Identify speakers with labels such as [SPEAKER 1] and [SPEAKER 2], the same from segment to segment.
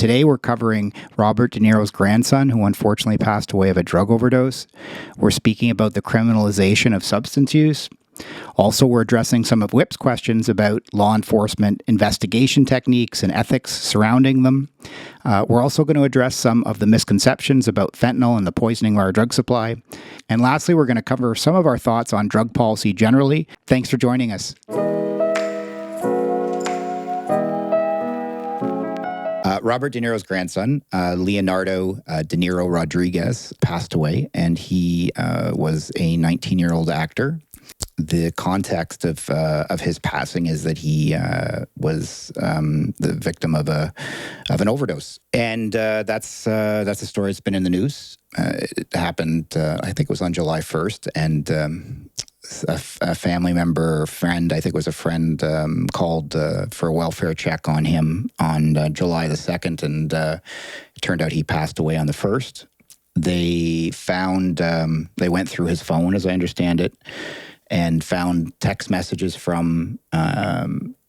[SPEAKER 1] Today we're covering Robert De Niro's grandson, who unfortunately passed away of a drug overdose. We're speaking about the criminalization of substance use. Also, we're addressing some of Whip's questions about law enforcement investigation techniques and ethics surrounding them. We're also going to address some of the misconceptions about fentanyl and the poisoning of our drug supply. And lastly, we're going to cover some of our thoughts on drug policy generally. Thanks for joining us. Robert De Niro's grandson, Leonardo De Niro Rodriguez, passed away, and he was a 19-year-old actor. The context of his passing is that he was the victim of an overdose, and that's a story that's been in the news. It happened, I think it was on July 1st, and a family member, friend, I think it was a friend, called for a welfare check on him on July the 2nd, and it turned out he passed away on the 1st. They went through his phone, as I understand it, and found text messages from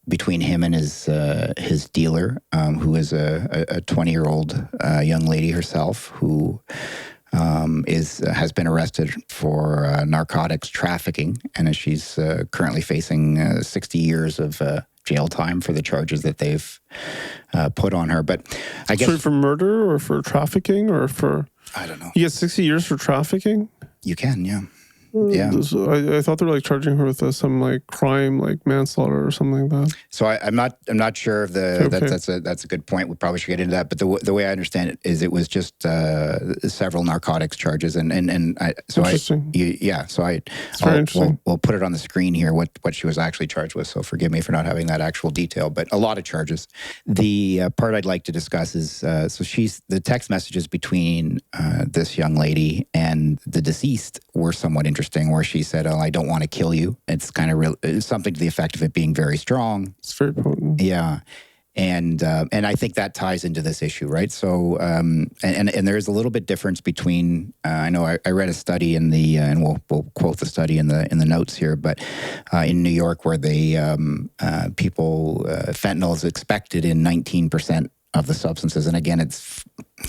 [SPEAKER 1] between him and his dealer, who is a 20-year-old young lady herself, who has been arrested for narcotics trafficking, and she's currently facing 60 years of jail time for the charges that they've put on her. But I guess
[SPEAKER 2] for murder or for trafficking or for,
[SPEAKER 1] I don't know.
[SPEAKER 2] You get 60 years for trafficking?
[SPEAKER 1] You can, yeah. Yeah,
[SPEAKER 2] I thought they were like charging her with some like crime, like manslaughter or something like that.
[SPEAKER 1] So I'm not sure of the. Okay. That's a good point. We probably should get into that. But the way I understand it is, it was just several narcotics charges, and
[SPEAKER 2] interesting.
[SPEAKER 1] Very interesting. We'll put it on the screen here what she was actually charged with. So forgive me for not having that actual detail, but a lot of charges. The part I'd like to discuss is the text messages between this young lady and the deceased were somewhat interesting. Where she said, "Oh, I don't want to kill you." It's kind of it's something to the effect of it being very strong.
[SPEAKER 2] It's very potent.
[SPEAKER 1] Yeah, and I think that ties into this issue, right? So, and there's a little bit difference between. I know I read a study in the, and we'll quote the study in the notes here, but in New York, where they fentanyl is expected in 19% of the substances, and again, it's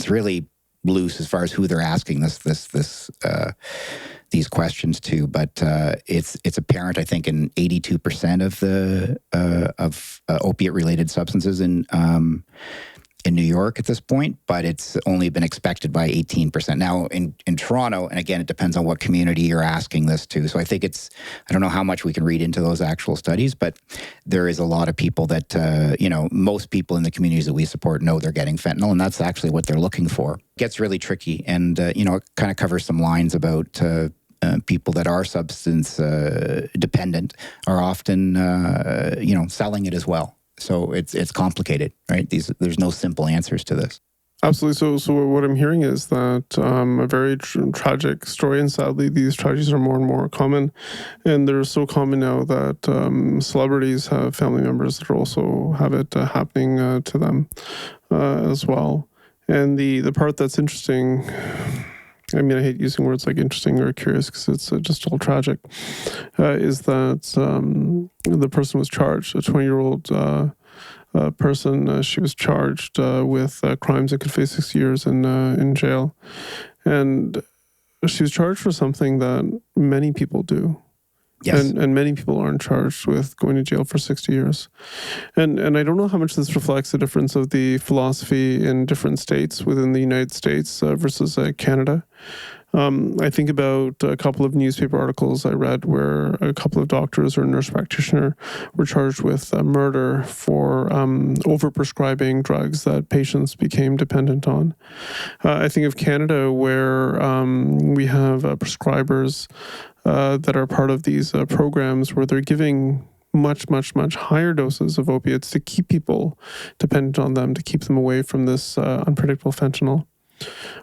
[SPEAKER 1] really loose as far as who they're asking these questions to, but it's apparent, I think, in 82% of the opiate-related substances in New York at this point, but it's only been expected by 18%. Now, in Toronto, and again, it depends on what community you're asking this to. So I think I don't know how much we can read into those actual studies, but there is a lot of people that, most people in the communities that we support know they're getting fentanyl, and that's actually what they're looking for. It gets really tricky, and, it kind of covers some lines about people that are substance dependent are often, selling it as well. So it's complicated, right? There's no simple answers to this.
[SPEAKER 2] Absolutely. So what I'm hearing is that a very tragic story, and sadly, these tragedies are more and more common, and they're so common now that celebrities have family members that also have it happening to them as well. And the part that's interesting, I mean, I hate using words like interesting or curious because it's just all tragic, is that the person was charged, a 20-year-old person. She was charged with crimes and could face 6 years in jail. And she was charged for something that many people do.
[SPEAKER 1] Yes.
[SPEAKER 2] And many people aren't charged with going to jail for 60 years. And I don't know how much this reflects the difference of the philosophy in different states within the United States versus Canada. I think about a couple of newspaper articles I read where a couple of doctors or a nurse practitioner were charged with murder for overprescribing drugs that patients became dependent on. I think of Canada where we have prescribers that are part of these programs where they're giving much, much, much higher doses of opiates to keep people dependent on them, to keep them away from this unpredictable fentanyl.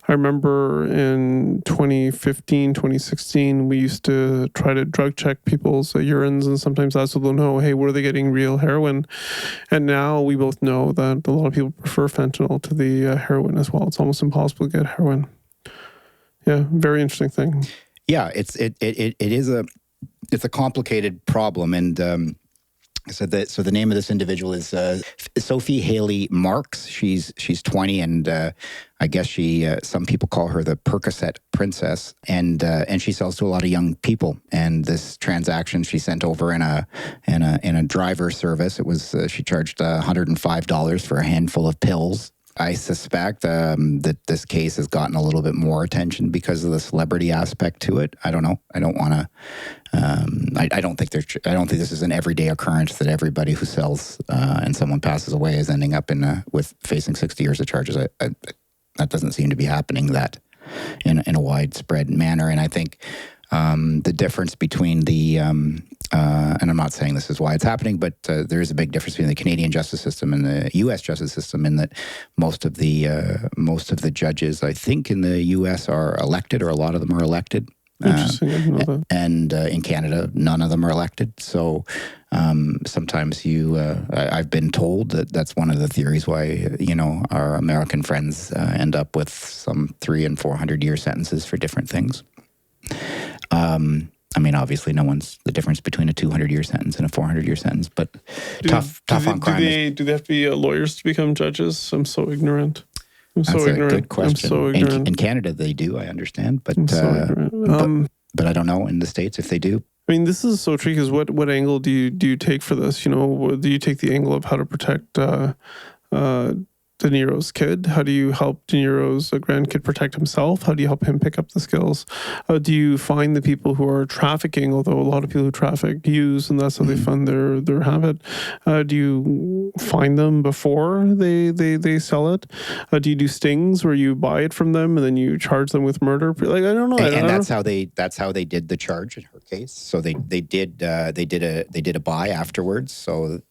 [SPEAKER 2] I remember in 2015, 2016, we used to try to drug check people's urines, and sometimes that's so they'll know, hey, were they getting real heroin? And now we both know that a lot of people prefer fentanyl to the heroin as well. It's almost impossible to get heroin. Yeah, very interesting thing.
[SPEAKER 1] Yeah, it's a complicated problem, and So the name of this individual is Sophia Marks. She's 20, and I guess some people call her the Percocet princess, and she sells to a lot of young people. And this transaction she sent over in a driver service. It was she charged $105 for a handful of pills. I suspect that this case has gotten a little bit more attention because of the celebrity aspect to it. I don't know. I don't want to. I don't think this is an everyday occurrence that everybody who sells and someone passes away is ending up with facing 60 years of charges. That doesn't seem to be happening in a widespread manner. And I think the difference between and I'm not saying this is why it's happening, but there is a big difference between the Canadian justice system and the U.S. justice system in that most of the judges, I think, in the U.S. are elected, or a lot of them are elected.
[SPEAKER 2] Interesting. I didn't know that.
[SPEAKER 1] And in Canada, none of them are elected. So sometimes I've been told that's one of the theories why, our American friends end up with some 300 and 400 year sentences for different things. I mean, obviously, the difference between a 200-year sentence and a 400-year sentence, but tough on crime.
[SPEAKER 2] Do they have to be lawyers to become judges? I'm so ignorant.
[SPEAKER 1] That's a good question.
[SPEAKER 2] I'm so ignorant.
[SPEAKER 1] In Canada, they do, I understand, but but I don't know in the States if they do.
[SPEAKER 2] I mean, this is so tricky. Because what angle do you take for this? Do you take the angle of how to protect De Niro's kid? How do you help De Niro's grandkid protect himself? How do you help him pick up the skills? Do you find the people who are trafficking, although a lot of people who traffic use, and that's how they fund their habit? Do you find them before they sell it? Do you do stings where you buy it from them and then you charge them with murder? Like, I don't know.
[SPEAKER 1] And that's how they did the charge in her case. So they did a buy afterwards. So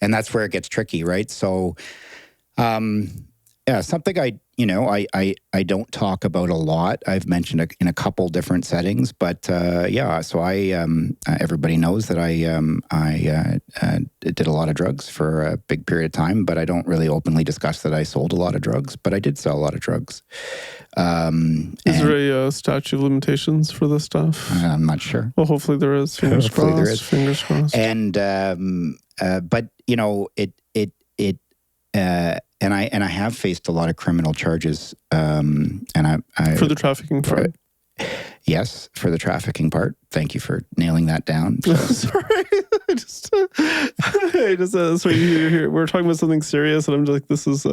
[SPEAKER 1] and that's where it gets tricky, right? So, something I don't talk about a lot. I've mentioned in a couple different settings, but so everybody knows that I did a lot of drugs for a big period of time, but I don't really openly discuss that I sold a lot of drugs, but I did sell a lot of drugs.
[SPEAKER 2] Is there a statute of limitations for this stuff?
[SPEAKER 1] I'm not sure.
[SPEAKER 2] Well, hopefully there is. Fingers crossed. There is. Fingers crossed.
[SPEAKER 1] And but and I have faced a lot of criminal charges. And I
[SPEAKER 2] for the trafficking part.
[SPEAKER 1] Yes, for the trafficking part. Thank you for nailing that down. So.
[SPEAKER 2] Sorry, sorry. We're talking about something serious, and I'm just like, this is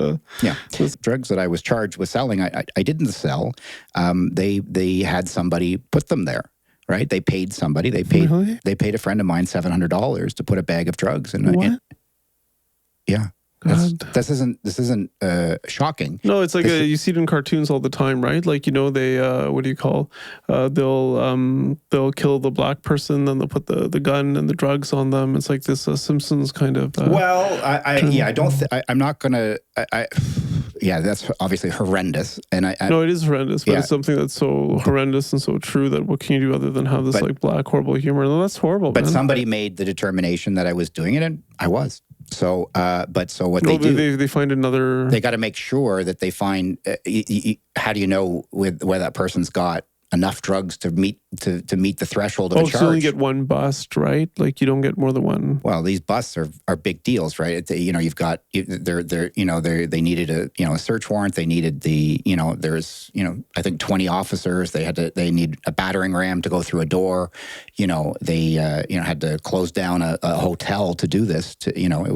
[SPEAKER 1] drugs that I was charged with selling. I didn't sell. They had somebody put them there. Right? They paid somebody. They paid a friend of mine $700 to put a bag of drugs in.
[SPEAKER 2] What?
[SPEAKER 1] Yeah. This isn't shocking.
[SPEAKER 2] No, it's like you see it in cartoons all the time, right? Like, they what do you call? They'll kill the black person, then they'll put the gun and the drugs on them. It's like this Simpsons kind of.
[SPEAKER 1] I'm not gonna. That's obviously horrendous, and
[SPEAKER 2] no, it is horrendous, but it's something that's so horrendous and so true that what can you do other than have this black horrible humor? No, that's horrible.
[SPEAKER 1] But
[SPEAKER 2] man.
[SPEAKER 1] Somebody made the determination that I was doing it, and I was. So, what they do?
[SPEAKER 2] They find another.
[SPEAKER 1] They got to make sure that they find. How do you know where that person's got enough drugs to meet the threshold of a charge?
[SPEAKER 2] So you only get one bust, right? Like you don't get more than one.
[SPEAKER 1] Well, these busts are big deals, right? You've got they needed a search warrant. They needed there's I think 20 officers. They need a battering ram to go through a door. They had to close down a hotel to do this. It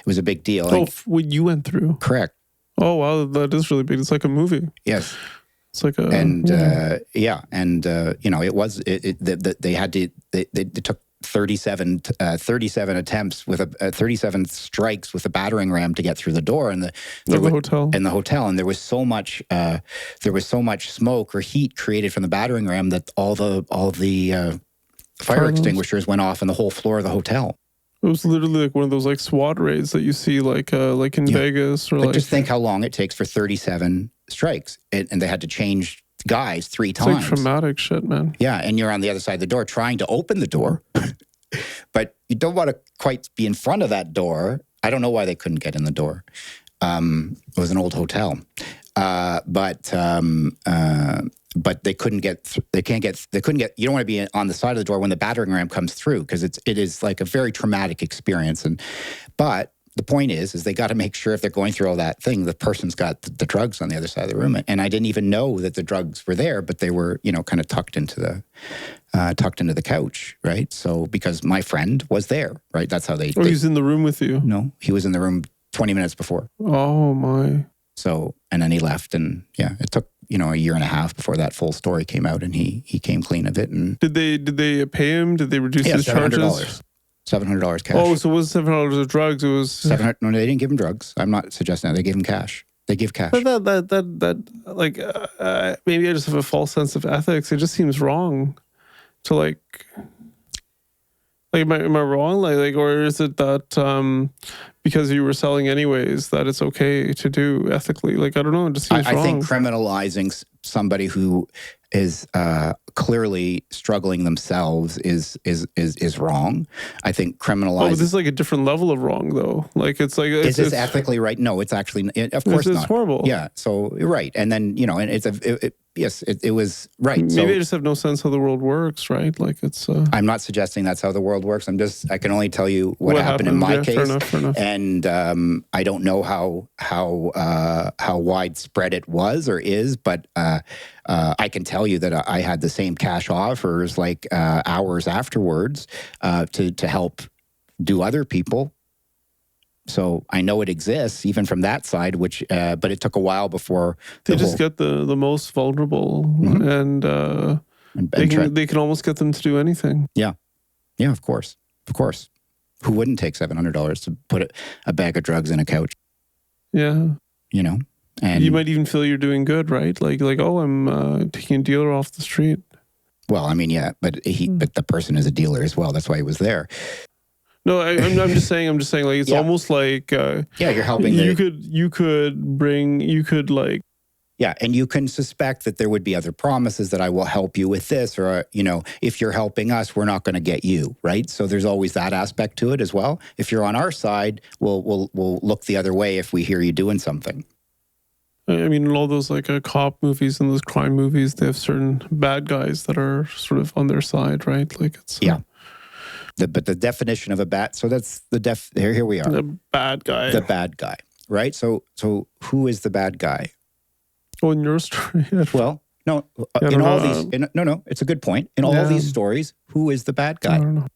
[SPEAKER 1] was a big deal.
[SPEAKER 2] Oh, what you went through?
[SPEAKER 1] Correct.
[SPEAKER 2] Oh wow, that is really big. It's like a movie.
[SPEAKER 1] Yes.
[SPEAKER 2] It's like a
[SPEAKER 1] they took 37 attempts with 37 strikes with a battering ram to get through the door and the hotel, and there was so much smoke or heat created from the battering ram that all the fire extinguishers went off in the whole floor of the hotel.
[SPEAKER 2] It was literally like one of those like SWAT raids that you see like in Vegas or
[SPEAKER 1] just think how long it takes for 37 strikes, and they had to change guys 3 times.
[SPEAKER 2] It's like traumatic shit, man.
[SPEAKER 1] Yeah, and you're on the other side of the door trying to open the door, but you don't want to quite be in front of that door. I don't know why they couldn't get in the door. It was an old hotel. But they couldn't get. They couldn't get. You don't want to be on the side of the door when the battering ram comes through, because it is like a very traumatic experience. But the point is they got to make sure if they're going through all that thing, the person's got the drugs on the other side of the room. And I didn't even know that the drugs were there, but they were, kind of tucked into the couch, right? So because my friend was there, right? That's how they.
[SPEAKER 2] Oh, he's in the room with you?
[SPEAKER 1] No, he was in the room 20 minutes before.
[SPEAKER 2] Oh my.
[SPEAKER 1] So, and then he left, and it took, a year and a half before that full story came out, and he came clean of it. And
[SPEAKER 2] did they pay him? Did they reduce his charges?
[SPEAKER 1] $700 cash.
[SPEAKER 2] Oh, so it wasn't $700 of drugs. It was
[SPEAKER 1] $700. No, they didn't give him drugs. I'm not suggesting that. They gave him cash. They give cash.
[SPEAKER 2] But maybe I just have a false sense of ethics. It just seems wrong to am I wrong? Or is it that because you were selling anyways that it's okay to do ethically? I don't know. It just seems wrong.
[SPEAKER 1] I think criminalizing somebody who is clearly struggling themselves is wrong. I think criminalizing. Oh,
[SPEAKER 2] but this is a different level of wrong, though.
[SPEAKER 1] Is this ethically right? No, it's actually, of course not.
[SPEAKER 2] It's horrible.
[SPEAKER 1] Yeah. So you're right, and then and yes, it was right.
[SPEAKER 2] Maybe I just have no sense how the world works, right? It's.
[SPEAKER 1] I'm not suggesting that's how the world works. I can only tell you what happened in my case,
[SPEAKER 2] fair enough.
[SPEAKER 1] And I don't know how widespread it was or is, but I can tell you that I had the same cash offers hours afterwards to help do other people. So I know it exists even from that side, but it took a while before
[SPEAKER 2] they just get the most vulnerable, and they can almost get them to do anything.
[SPEAKER 1] Yeah, of course. Who wouldn't take $700 to put a bag of drugs in a couch?
[SPEAKER 2] Yeah,
[SPEAKER 1] and
[SPEAKER 2] you might even feel you're doing good, right? Oh, I'm taking a dealer off the street.
[SPEAKER 1] Well, I mean, yeah, but the person is a dealer as well. That's why he was there.
[SPEAKER 2] No, I'm just saying. It's almost
[SPEAKER 1] you're helping.
[SPEAKER 2] You could
[SPEAKER 1] Yeah, and you can suspect that there would be other promises that I will help you with this, or if you're helping us, we're not going to get you, right? So there's always that aspect to it as well. If you're on our side, we'll look the other way if we hear you doing something.
[SPEAKER 2] I mean, in all those cop movies and those crime movies, they have certain bad guys that are sort of on their side, right? It's
[SPEAKER 1] But the definition of a bad, so that's here we are.
[SPEAKER 2] The bad guy.
[SPEAKER 1] The bad guy, right? So who is the bad guy?
[SPEAKER 2] Oh, in your story.
[SPEAKER 1] Well, no, in all these, no, it's a good point. In all these stories, who is the bad guy?
[SPEAKER 2] I don't know.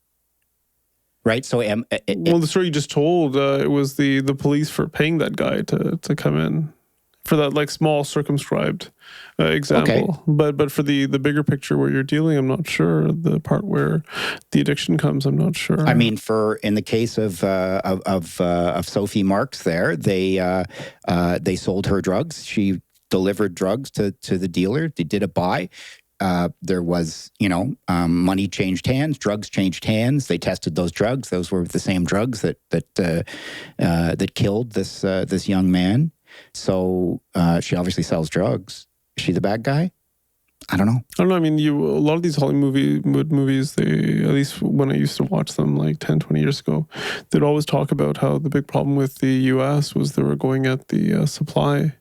[SPEAKER 1] Right? So,
[SPEAKER 2] the story you just told, it was the police for paying that guy to come in for that small circumscribed example. Okay. But for the bigger picture where you're dealing, I'm not sure. The part where the addiction comes, I'm not sure.
[SPEAKER 1] I mean, in the case of Sophia Marks, they sold her drugs. She delivered drugs to the dealer. They did a buy. There was, money changed hands, drugs changed hands. They tested those drugs. Those were the same drugs that killed this young man. So she obviously sells drugs. Is she the bad guy? I don't know.
[SPEAKER 2] I mean, a lot of these Hollywood movies, they, at least when I used to watch them 10, 20 years ago, they'd always talk about how the big problem with the U.S. was they were going at the supply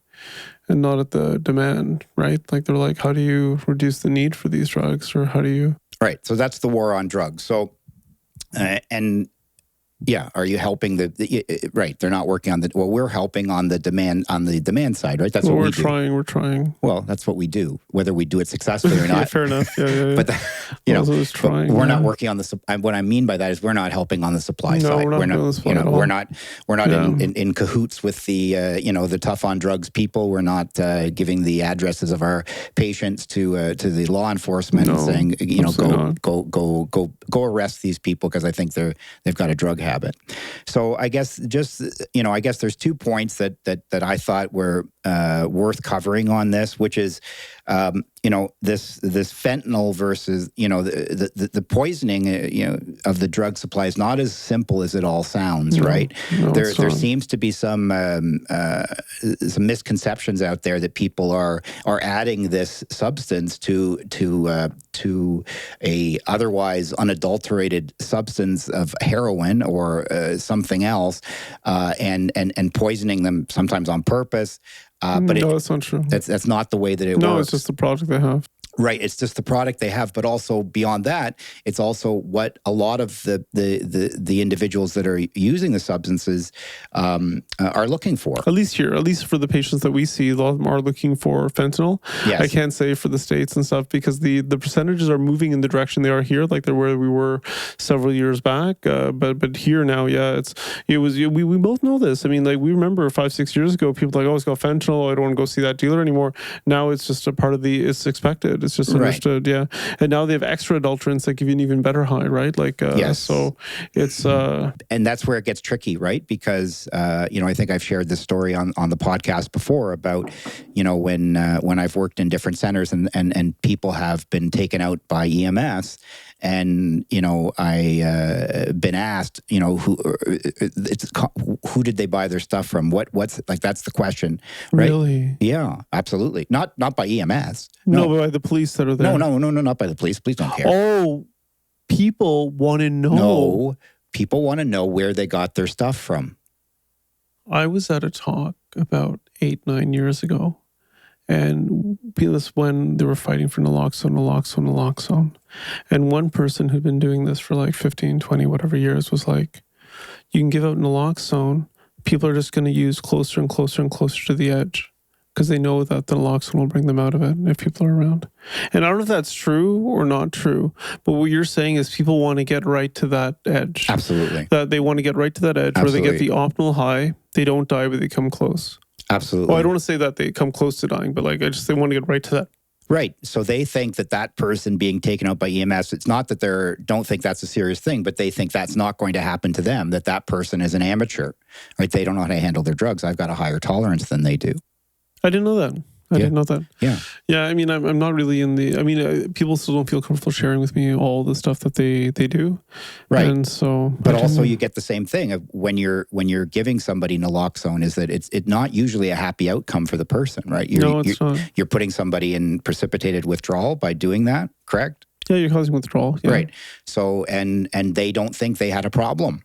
[SPEAKER 2] and not at the demand, right? They're how do you reduce the need for these drugs, or how do you?
[SPEAKER 1] Right. So that's the war on drugs. So, are you helping right? They're not working on we're helping on the demand side, right? That's what we're
[SPEAKER 2] trying. We're trying.
[SPEAKER 1] Well, that's what we do, whether we do it successfully or not.
[SPEAKER 2] Fair enough. Yeah.
[SPEAKER 1] But we're not working on what I mean by that is we're not helping on the supply side. We're not in cahoots with the the tough on drugs people. We're not giving the addresses of our patients to the law enforcement and saying go arrest these people because I think they've got a drug habit. So I guess there's 2 points that I thought were worth covering on this, which is this fentanyl versus the poisoning of the drug supply is not as simple as it all sounds, right?
[SPEAKER 2] No,
[SPEAKER 1] there seems to be some misconceptions out there that people are adding this substance to a otherwise unadulterated substance of heroin or something else, and poisoning them sometimes on purpose. But
[SPEAKER 2] no, that's not true.
[SPEAKER 1] that's not the way that it
[SPEAKER 2] No,
[SPEAKER 1] works.
[SPEAKER 2] it's just the product they have.
[SPEAKER 1] Right. It's just the product they have, but also beyond that, it's also what a lot of the individuals that are using the substances are looking for.
[SPEAKER 2] At least for the patients that we see, a lot of them are looking for fentanyl.
[SPEAKER 1] Yes.
[SPEAKER 2] I can't say for the States and stuff because the percentages are moving in the direction they are here, like they're where we were several years back. But here now, we both know this. I mean, like we remember 5-6 years ago, people were like, oh, it's got fentanyl. I don't want to go see that dealer anymore. Now it's just a part of it's expected. It's just understood, yeah. And now they have extra adulterants that give you an even better high, right? Like,
[SPEAKER 1] yes.
[SPEAKER 2] So it's...
[SPEAKER 1] and that's where it gets tricky, right? Because, I think I've shared this story on the podcast before about, when I've worked in different centers and people have been taken out by EMS and, I been asked, who did they buy their stuff from? What's like, that's the question, right?
[SPEAKER 2] Really?
[SPEAKER 1] Yeah, absolutely. Not by EMS.
[SPEAKER 2] No, but by the police that are there.
[SPEAKER 1] No, not by the police. Please don't care.
[SPEAKER 2] Oh, people want to know.
[SPEAKER 1] No, people want to know where they got their stuff from.
[SPEAKER 2] I was at a talk about 8-9 years ago, and this when they were fighting for naloxone. And one person who'd been doing this for like 15, 20, whatever years was like, you can give out naloxone, people are just going to use closer and closer and closer to the edge because they know that the naloxone will bring them out of it if people are around. And I don't know if that's true or not true, but what you're saying is people want to get right to that edge.
[SPEAKER 1] Absolutely.
[SPEAKER 2] That they want to get right to that edge
[SPEAKER 1] Absolutely.
[SPEAKER 2] where they get the optimal high. They don't die, but they come close.
[SPEAKER 1] Absolutely.
[SPEAKER 2] Well, I don't want to say that they come close to dying, but like they want to get right to that.
[SPEAKER 1] Right. So they think that person being taken out by EMS, it's not that don't think that's a serious thing, but they think that's not going to happen to them, that person is an amateur, right? They don't know how to handle their drugs. I've got a higher tolerance than they do.
[SPEAKER 2] I didn't know that. I didn't know that.
[SPEAKER 1] Yeah.
[SPEAKER 2] Yeah, I mean, I'm not really in the... I mean, people still don't feel comfortable sharing with me all the stuff that they do.
[SPEAKER 1] Right.
[SPEAKER 2] And so...
[SPEAKER 1] But also you get the same thing of when you're giving somebody naloxone is that it's not usually a happy outcome for the person, right?
[SPEAKER 2] No, it's not.
[SPEAKER 1] You're putting somebody in precipitated withdrawal by doing that, correct?
[SPEAKER 2] Yeah, you're causing withdrawal. Yeah.
[SPEAKER 1] Right. So, and they don't think they had a problem.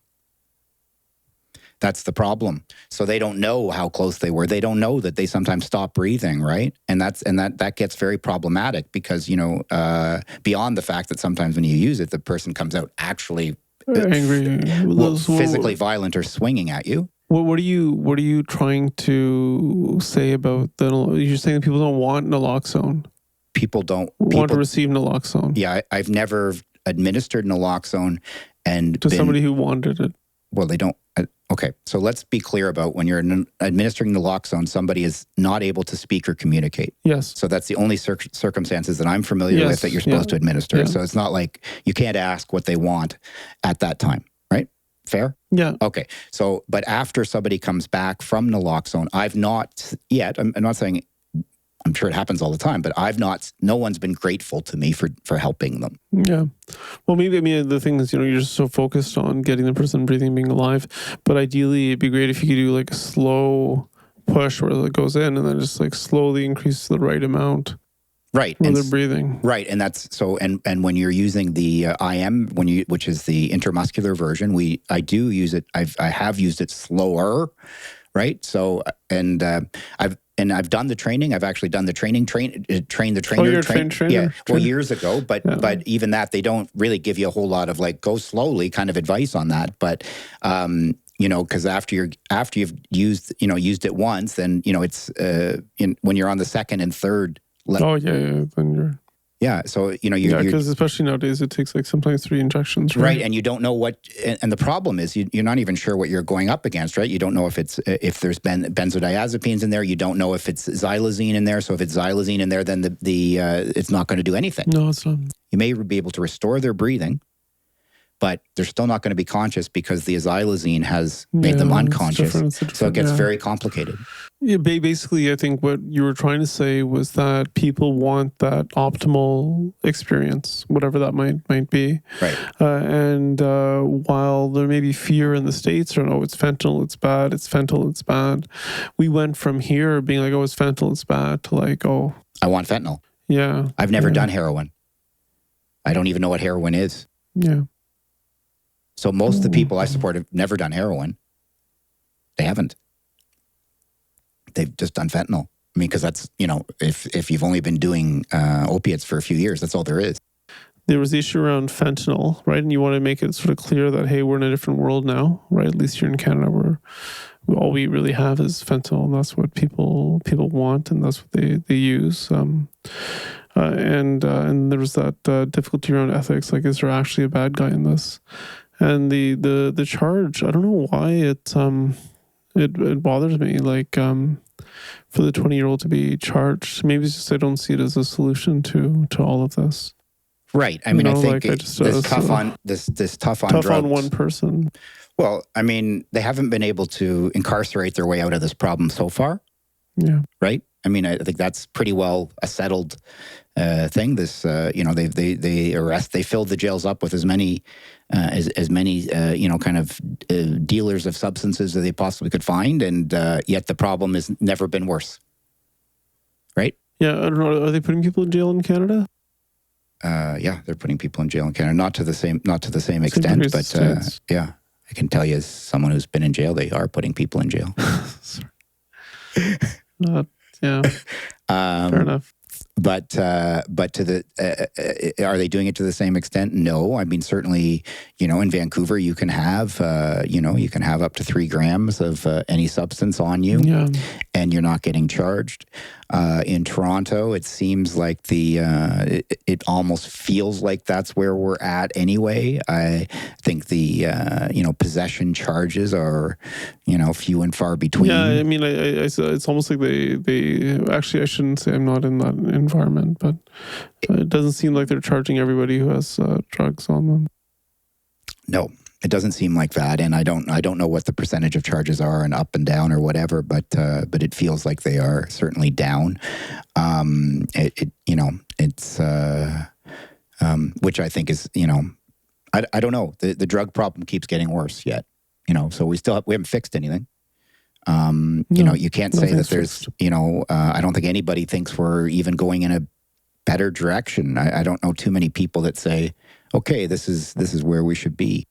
[SPEAKER 1] That's the problem. So they don't know how close they were. They don't know that they sometimes stop breathing, right? And that gets very problematic because, beyond the fact that sometimes when you use it, the person comes out actually
[SPEAKER 2] angry,
[SPEAKER 1] physically violent or swinging at you.
[SPEAKER 2] What are you trying to say about you're saying that people don't want naloxone?
[SPEAKER 1] People
[SPEAKER 2] want to receive naloxone.
[SPEAKER 1] Yeah, I've never administered naloxone and
[SPEAKER 2] to somebody who wanted it.
[SPEAKER 1] Well, they don't. Okay, so let's be clear about when you're administering naloxone, somebody is not able to speak or communicate.
[SPEAKER 2] Yes.
[SPEAKER 1] So that's the only circumstances that I'm familiar with that you're supposed to administer. Yeah. So it's not like you can't ask what they want at that time, right? Fair?
[SPEAKER 2] Yeah.
[SPEAKER 1] Okay. So, but after somebody comes back from naloxone, I've not yet, I'm not saying, I'm sure it happens all the time, but no one's been grateful to me for helping them.
[SPEAKER 2] Yeah. Well, maybe, I mean, the thing is, you're just so focused on getting the person breathing, being alive. But ideally, it'd be great if you could do like a slow push where it goes in and then just like slowly increase the right amount.
[SPEAKER 1] Right.
[SPEAKER 2] When they're breathing.
[SPEAKER 1] Right. And that's so, and when you're using the IM, which is the intramuscular version, I do use it. I have used it slower. Right. So, I've done the training. I've actually done the training, train the trainer.
[SPEAKER 2] Oh, you're a trainer?
[SPEAKER 1] Yeah, well, years ago. But even that, they don't really give you a whole lot of like go slowly kind of advice on that. But because after you've used it once, then it's when you're on the second and third.
[SPEAKER 2] Then you're.
[SPEAKER 1] Yeah, so
[SPEAKER 2] because especially nowadays it takes like sometimes 3 injections, right?
[SPEAKER 1] Right, and you don't know what, and the problem is you're not even sure what you're going up against, right? You don't know if there's benzodiazepines in there. You don't know if it's xylazine in there. So if it's xylazine in there, then it's not going to do anything.
[SPEAKER 2] No, it's not.
[SPEAKER 1] You may be able to restore their breathing, but they're still not going to be conscious because the xylazine has made them unconscious. So it gets very complicated.
[SPEAKER 2] Yeah, basically, I think what you were trying to say was that people want that optimal experience, whatever that might be.
[SPEAKER 1] Right.
[SPEAKER 2] And while there may be fear in the States, or it's fentanyl, it's bad, it's fentanyl, it's bad, we went from here being like, it's fentanyl, it's bad, to like,
[SPEAKER 1] I want fentanyl.
[SPEAKER 2] Yeah.
[SPEAKER 1] I've never done heroin. I don't even know what heroin is.
[SPEAKER 2] Yeah.
[SPEAKER 1] So most of the people I support have never done heroin. They haven't. they've just done fentanyl. I mean, because that's, if you've only been doing opiates for a few years, that's all there is.
[SPEAKER 2] There was the issue around fentanyl, right? And you want to make it sort of clear that, hey, we're in a different world now, right? At least here in Canada, where all we really have is fentanyl, and that's what people want, and that's what they use. And there was that difficulty around ethics, like, is there actually a bad guy in this? And the charge, I don't know why it bothers me, like, for the 20-year-old to be charged. Maybe it's just I don't see it as a solution to all of this.
[SPEAKER 1] Right. I mean, I think this tough on drugs.
[SPEAKER 2] On one person.
[SPEAKER 1] Well, I mean, they haven't been able to incarcerate their way out of this problem so far.
[SPEAKER 2] Yeah.
[SPEAKER 1] Right. I mean, I think that's pretty well a settled thing. This, they filled the jails up with as many kind of dealers of substances as they possibly could find, and yet the problem has never been worse. Right?
[SPEAKER 2] Yeah, I don't know. Are they putting people in jail in Canada?
[SPEAKER 1] Yeah, they're putting people in jail in Canada, not to the same extent, but yeah, I can tell you as someone who's been in jail, they are putting people in jail.
[SPEAKER 2] Yeah, fair enough.
[SPEAKER 1] But to the are they doing it to the same extent? No. I mean, certainly, in Vancouver, you can have up to 3 grams of any substance on you, and you're not getting charged. In Toronto, it seems like it almost feels like that's where we're at anyway. I think the possession charges are few and far between.
[SPEAKER 2] Yeah, I mean, it's almost like they actually, I shouldn't say I'm not in that environment, but it doesn't seem like they're charging everybody who has drugs on them.
[SPEAKER 1] No. It doesn't seem like that, and I don't know what the percentage of charges are and up and down or whatever, but it feels like they are certainly down. It's which I think is I don't know. The drug problem keeps getting worse yet. So we haven't fixed anything. You can't say that there's I don't think anybody thinks we're even going in a better direction. I don't know too many people that say, okay, this is where we should be.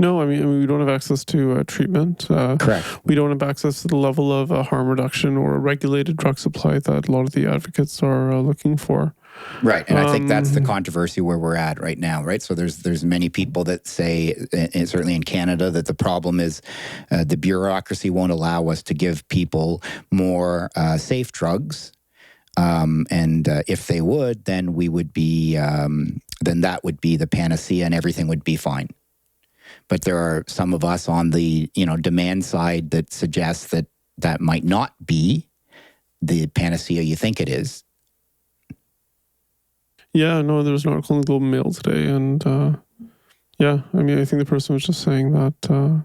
[SPEAKER 2] No, I mean, we don't have access to treatment.
[SPEAKER 1] Correct.
[SPEAKER 2] We don't have access to the level of harm reduction or a regulated drug supply that a lot of the advocates are looking for.
[SPEAKER 1] Right, and I think that's the controversy where we're at right now, right? So there's many people that say, and certainly in Canada, that the problem is the bureaucracy won't allow us to give people more safe drugs. And if they would, then we would be, then that would be the panacea and everything would be fine. But there are some of us on the demand side that suggests that might not be the panacea you think it is.
[SPEAKER 2] Yeah, no, there was an article in the Globe and Mail today, and I mean, I think the person was just saying that. I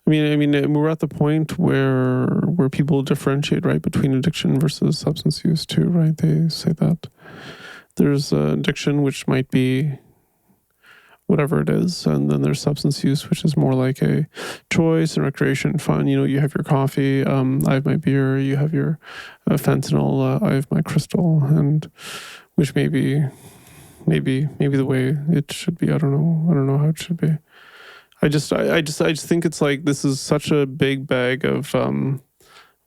[SPEAKER 2] mean, we're at the point where people differentiate, right, between addiction versus substance use too, right? They say that there's addiction, which might be whatever it is, and then there's substance use, which is more like a choice and recreation and fun. You have your coffee, I have my beer, you have your fentanyl, I have my crystal, and which may be the way it should be. I don't know how it should be. I just think it's like, this is such a big bag of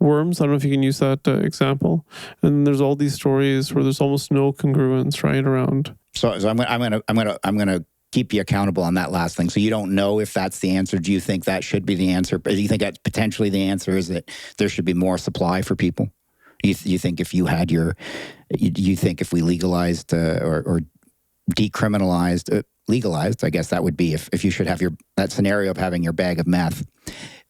[SPEAKER 2] worms. I don't know if you can use that example. And there's all these stories where there's almost no congruence, right, around.
[SPEAKER 1] So I'm gonna keep you accountable on that last thing. So you don't know if that's the answer. Do you think that should be the answer? Do you think that potentially the answer is that there should be more supply for people? You think if you had you think if we legalized or decriminalized, legalized, I guess that would be if you should have that scenario of having your bag of meth.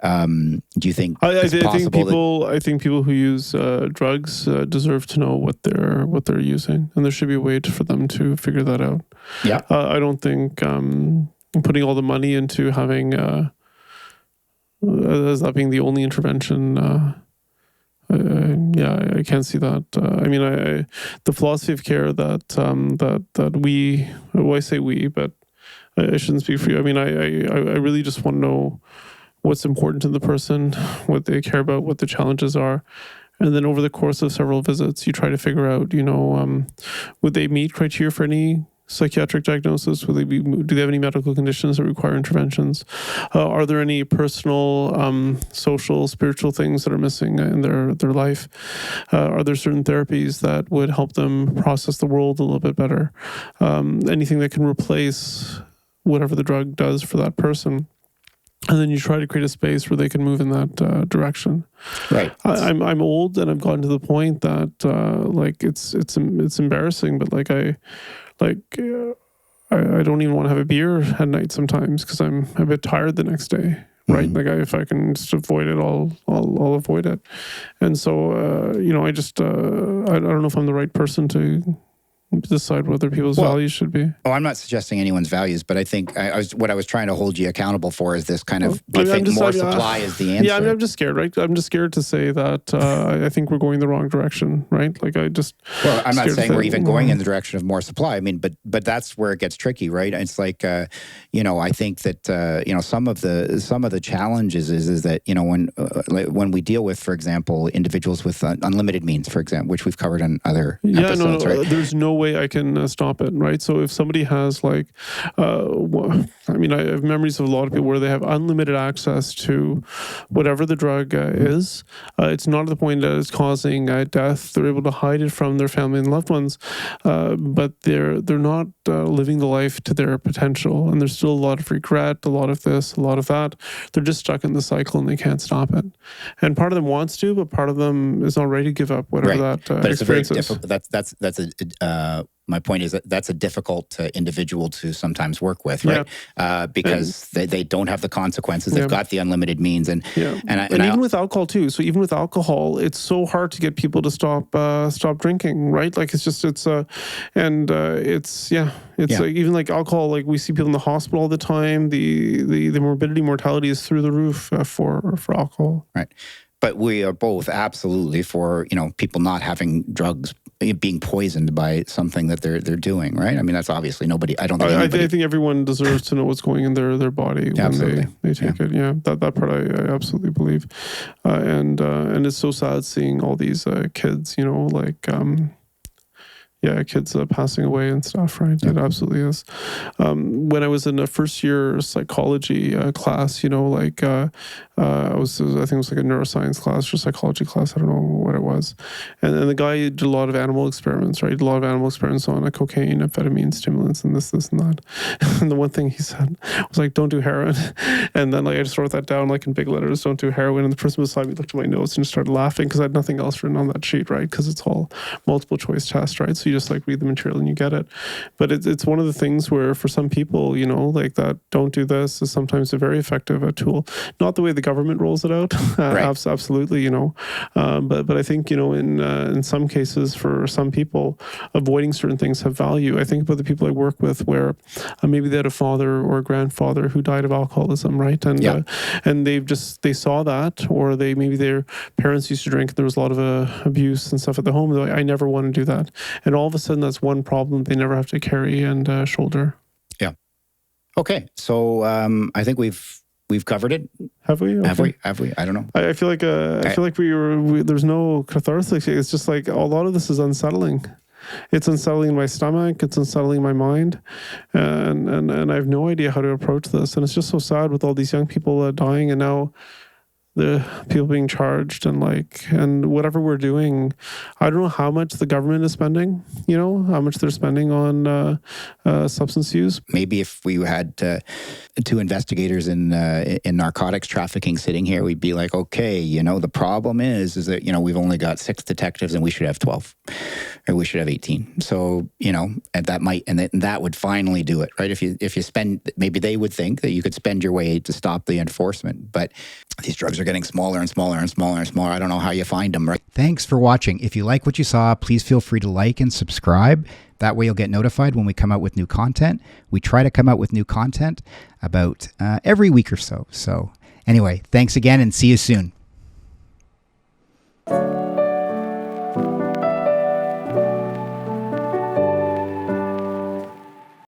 [SPEAKER 1] Do you think
[SPEAKER 2] I think people who use drugs deserve to know what they're using, and there should be a way for them to figure that out.
[SPEAKER 1] Yeah,
[SPEAKER 2] I don't think putting all the money into having as that being the only intervention. I can't see that. I mean, the philosophy of care that we, well, I say we, but I shouldn't speak for you. I mean, I really just want to know what's important to the person, what they care about, what the challenges are. And then over the course of several visits, you try to figure out, would they meet criteria for any psychiatric diagnosis? Do they have any medical conditions that require interventions? Are there any personal, social, spiritual things that are missing in their life? Are there certain therapies that would help them process the world a little bit better? Anything that can replace whatever the drug does for that person? And then you try to create a space where they can move in that direction.
[SPEAKER 1] Right.
[SPEAKER 2] I'm old, and I've gotten to the point that like it's embarrassing, but like I don't even want to have a beer at night sometimes because I'm a bit tired the next day. Right.
[SPEAKER 1] Mm-hmm.
[SPEAKER 2] Like if I can just avoid it, I'll avoid it. And so, I just, I don't know if I'm the right person to decide what other people's values should be.
[SPEAKER 1] Oh, I'm not suggesting anyone's values, but I think what I was trying to hold you accountable for is this kind of, do you think more supply is the answer?
[SPEAKER 2] Yeah, I'm just scared, right? I'm just scared to say that I think we're going the wrong direction, right? Like
[SPEAKER 1] Well, I'm not saying we're even going in the direction of more supply. I mean, but that's where it gets tricky, right? It's like, I think that, some of the challenges is that, when we deal with, for example, individuals with unlimited means, for example, which we've covered on other episodes, right?
[SPEAKER 2] There's no way I can stop it, right? So if somebody has I have memories of a lot of people where they have unlimited access to whatever the drug is. It's not at the point that it's causing death. They're able to hide it from their family and loved ones, but they're not living the life to their potential, and there's still a lot of regret, a lot of this, a lot of that. They're just stuck in the cycle and they can't stop it. And part of them wants to, but part of them is not ready to give up whatever that
[SPEAKER 1] but it's
[SPEAKER 2] experience is.
[SPEAKER 1] My point is that that's a difficult individual to sometimes work with, right? Yeah. Because they don't have the consequences. They've got the unlimited means, and
[SPEAKER 2] even with alcohol too. So even with alcohol, it's so hard to get people to stop drinking, right? Like it's like even like alcohol. Like we see people in the hospital all the time. The morbidity, mortality is through the roof for alcohol.
[SPEAKER 1] Right. But we are both absolutely for people not having drugs being poisoned by something that they're doing, right? I mean, that's obviously nobody. I think
[SPEAKER 2] everyone deserves to know what's going in their body when they take it. Yeah, that part I absolutely believe, and it's so sad seeing all these kids, kids passing away and stuff, right? It absolutely is. When I was in a first year psychology class, I think it was like a neuroscience class or psychology class. I don't know what it was. And the guy did a lot of animal experiments, right? He did a lot of animal experiments on cocaine, amphetamine, stimulants, and this, and that. And the one thing he said was like, don't do heroin. And then I just wrote that down in big letters, don't do heroin. And the person beside me looked at my notes and just started laughing because I had nothing else written on that sheet, right? Because it's all multiple choice test, right? So you just read the material and you get it. But it's one of the things where for some people, that don't do this is sometimes a very effective tool. Not the way the government rolls it out, right. Absolutely, but I think, in some cases for some people, avoiding certain things have value. I think about the people I work with where maybe they had a father or a grandfather who died of alcoholism, right? And and they saw that, or maybe their parents used to drink and there was a lot of abuse and stuff at the home. They're like, I never want to do that. And all of a sudden that's one problem they never have to carry and shoulder. Yeah.
[SPEAKER 1] Okay. So I think we've covered it.
[SPEAKER 2] Have we? Okay.
[SPEAKER 1] Have we? I don't know.
[SPEAKER 2] I feel like there's no catharsis. It's just like a lot of this is unsettling. It's unsettling my stomach. It's unsettling my mind, and I have no idea how to approach this. And it's just so sad with all these young people dying, and now the people being charged and whatever we're doing. I don't know how much the government is spending, how much they're spending on substance use.
[SPEAKER 1] Maybe if we had two investigators in narcotics trafficking sitting here, we'd be like, okay, the problem is that, we've only got 6 detectives and we should have 12 or we should have 18. So, and that would finally do it, right? If you spend, maybe they would think that you could spend your way to stop the enforcement, but these drugs are getting smaller and smaller and smaller and smaller. I don't know how you find them, right?
[SPEAKER 3] Thanks for watching. If you like what you saw, please feel free to like and subscribe. That way you'll get notified when we come out with new content. We try to come out with new content about every week or so. So anyway, thanks again and see you soon.